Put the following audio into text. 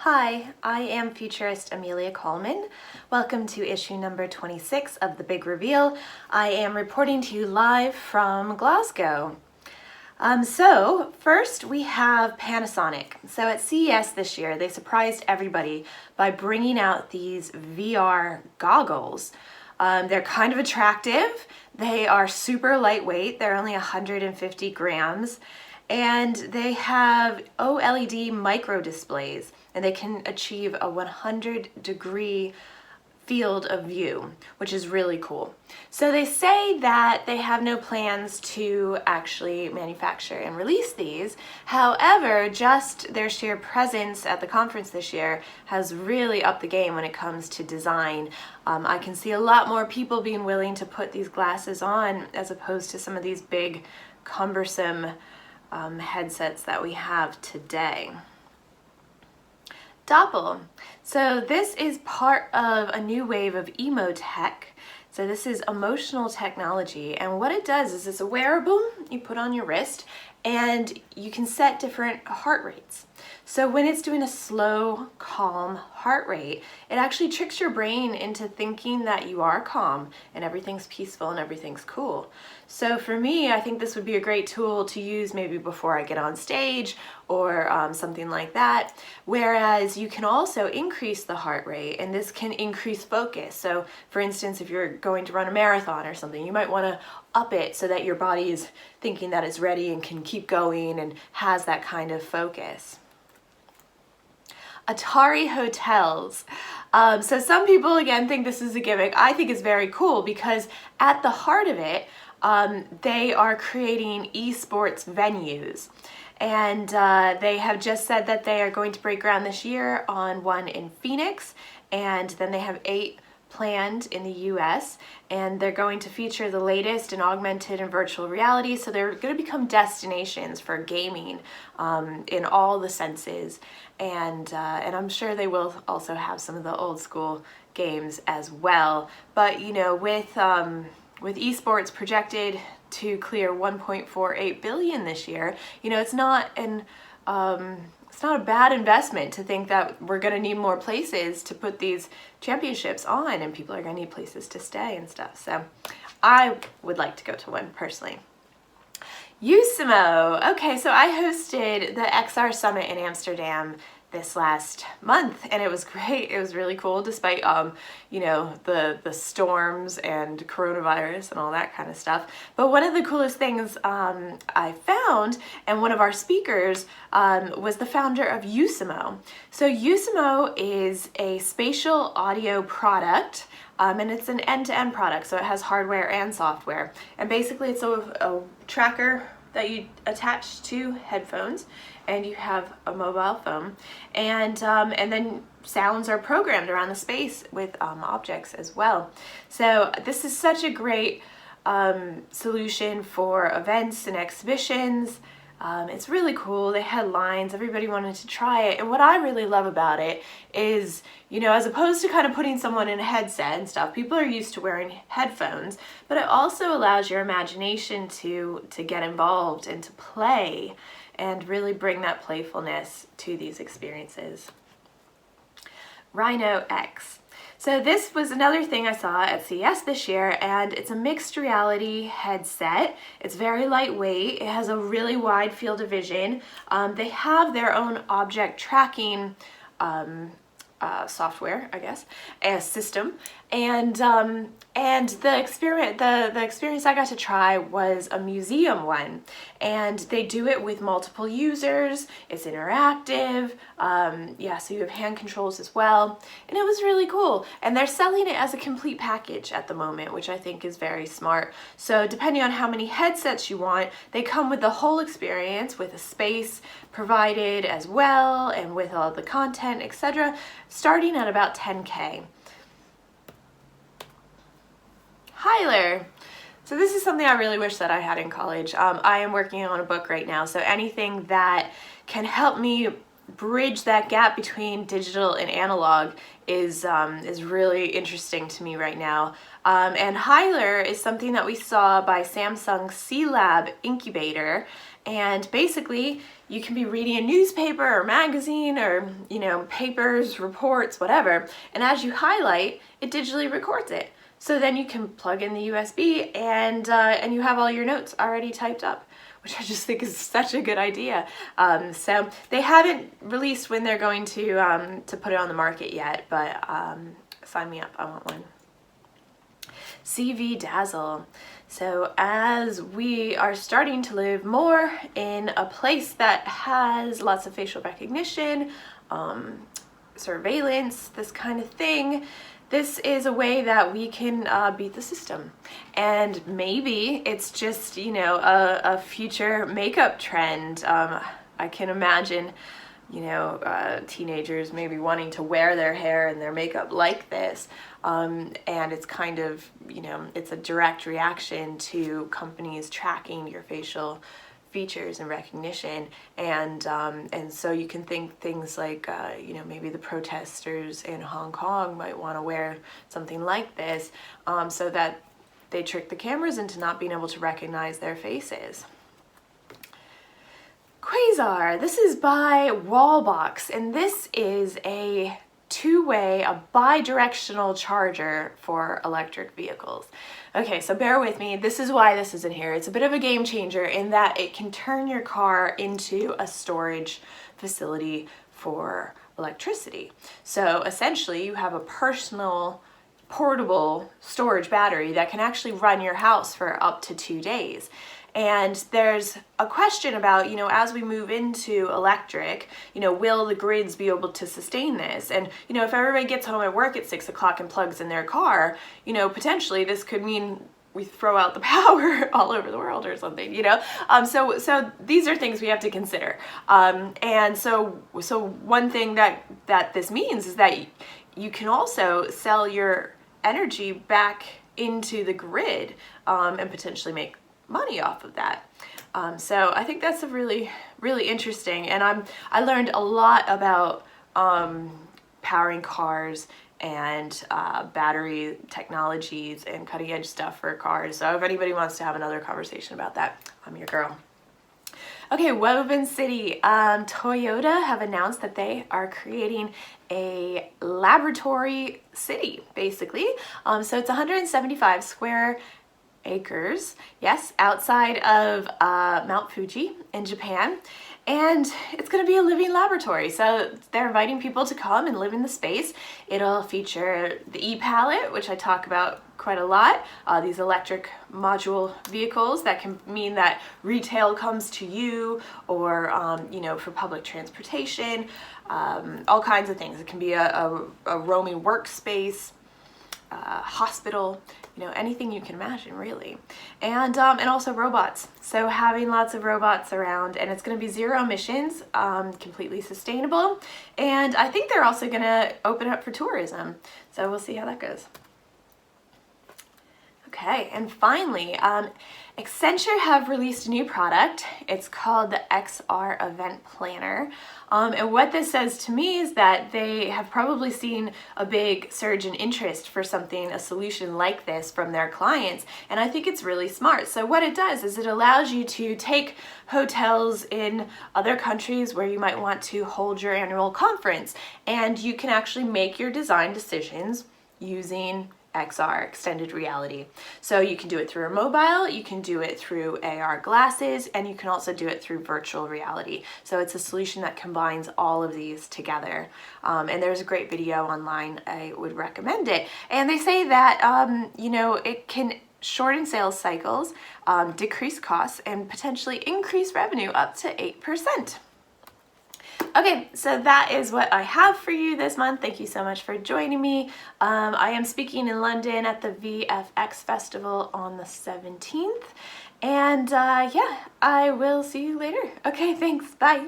Hi, I am futurist Amelia Kallman. Welcome to issue number 26 of The Big Reveal. I am reporting to you live from Glasgow. So first we have Panasonic. So at CES this year, they surprised everybody by bringing out these VR goggles. They're kind of attractive. They are super lightweight. They're only 150 grams. And they have OLED micro displays, and they can achieve a 100-degree field of view, which is really cool. So they say that they have no plans to actually manufacture and release these. However, just their sheer presence at the conference this year has really upped the game when it comes to design. I can see a lot more people being willing to put these glasses on as opposed to some of these big, cumbersome headsets that we have today. Doppel. So this is part of a new wave of emo tech. So this is emotional technology, and what it does is it's a wearable you put on your wrist, and you can set different heart rates. So when it's doing a slow, calm heart rate, it actually tricks your brain into thinking that you are calm and everything's peaceful and everything's cool. So for me, I think this would be a great tool to use maybe before I get on stage or something like that. Whereas you can also increase the heart rate, and this can increase focus. So for instance, if you're going to run a marathon or something, you might want to up it so that your body is thinking that it's ready and can keep going and has that kind of focus. Atari Hotels. So some people again think this is a gimmick. I think it's very cool because at the heart of it, they are creating esports venues. And they have just said that they are going to break ground this year on one in Phoenix, and then they have 8 planned in the US, and they're going to feature the latest in augmented and virtual reality, so they're going to become destinations for gaming in all the senses, and I'm sure they will also have some of the old school games as well. But you know, with esports projected to clear 1.48 billion this year, you know, it's not a bad investment to think that we're going to need more places to put these championships on, and people are going to need places to stay and stuff. So I would like to go to one personally. Usomo. Okay, so I hosted the XR Summit in Amsterdam this last month, and it was great. It was really cool despite you know, the storms and coronavirus and all that kind of stuff. But one of the coolest things I found, and one of our speakers was the founder of Usomo. So Usomo is a spatial audio product, and it's an end-to-end product, so it has hardware and software. And basically it's a tracker that you attach to headphones, and you have a mobile phone, and then sounds are programmed around the space with objects as well. So this is such a great solution for events and exhibitions. It's really cool. They had lines, everybody wanted to try it. And what I really love about it is, you know, as opposed to kind of putting someone in a headset and stuff, people are used to wearing headphones, but it also allows your imagination to get involved and to play and really bring that playfulness to these experiences. Rhinox. So this was another thing I saw at CES this year, and it's a mixed reality headset. It's very lightweight. It has a really wide field of vision. They have their own object tracking software, I guess, a system, and the experience I got to try was a museum one, and they do it with multiple users. It's interactive, yeah, so you have hand controls as well, and it was really cool. And they're selling it as a complete package at the moment, which I think is very smart. So depending on how many headsets you want, they come with the whole experience with a space provided as well, and with all the content, etc., starting at about 10K. Hyler. So this is something I really wish that I had in college. I am working on a book right now, so anything that can help me bridge that gap between digital and analog is really interesting to me right now. And Hyler is something that we saw by Samsung's C Lab incubator, And basically, you can be reading a newspaper or magazine or, you know, papers, reports, whatever. And as you highlight, it digitally records it. So then you can plug in the USB and you have all your notes already typed up, which I just think is such a good idea. So they haven't released when they're going to put it on the market yet, but sign me up, I want one. CVDazzle. So as we are starting to live more in a place that has lots of facial recognition, surveillance, this kind of thing, this is a way that we can beat the system. And maybe it's just, you know, a future makeup trend. I can imagine, you know, teenagers maybe wanting to wear their hair and their makeup like this. And it's kind of, you know, it's a direct reaction to companies tracking your facial features and recognition. And so you can think things like, you know, maybe the protesters in Hong Kong might want to wear something like this so that they trick the cameras into not being able to recognize their faces. Quasar, this is by Wallbox, and this is a two-way, a bi-directional charger for electric vehicles. Okay, so bear with me. This is why this is in here. It's a bit of a game changer in that it can turn your car into a storage facility for electricity. So essentially, you have a personal portable storage battery that can actually run your house for up to 2 days. And there's a question about, you know, as we move into electric, you know, will the grids be able to sustain this? And, you know, if everybody gets home at work at 6 o'clock and plugs in their car, you know, potentially this could mean we throw out the power all over the world or something, you know? So these are things we have to consider. And so one thing that this means is that you can also sell your energy back into the grid and potentially make money off of that. So I think that's a really, really interesting, and I learned a lot about powering cars and battery technologies and cutting edge stuff for cars. So if anybody wants to have another conversation about that, I'm your girl. Okay, Woven City. Toyota have announced that they are creating a laboratory city, basically. So it's 175 square acres, yes, outside of Mount Fuji in Japan, and it's going to be a living laboratory. So they're inviting people to come and live in the space. It'll feature the e-pallet, which I talk about quite a lot, these electric module vehicles that can mean that retail comes to you, or you know, for public transportation, all kinds of things. It can be a roaming workspace, hospital, you know, anything you can imagine, really. And also robots. So having lots of robots around, and it's going to be zero emissions, completely sustainable. And I think they're also going to open up for tourism. So we'll see how that goes. Okay, and finally, Accenture have released a new product. It's called the XR Event Planner. And what this says to me is that they have probably seen a big surge in interest for something, a solution like this from their clients. And I think it's really smart. So what it does is it allows you to take hotels in other countries where you might want to hold your annual conference, and you can actually make your design decisions using XR, extended reality. So you can do it through a mobile, you can do it through AR glasses, and you can also do it through virtual reality. So it's a solution that combines all of these together. And there's a great video online. I would recommend it. And they say that, you know, it can shorten sales cycles, decrease costs, and potentially increase revenue up to 8%. Okay, so that is what I have for you this month. Thank you so much for joining me. I am speaking in London at the VFX Festival on the 17th. And yeah, I will see you later. Okay, thanks. Bye.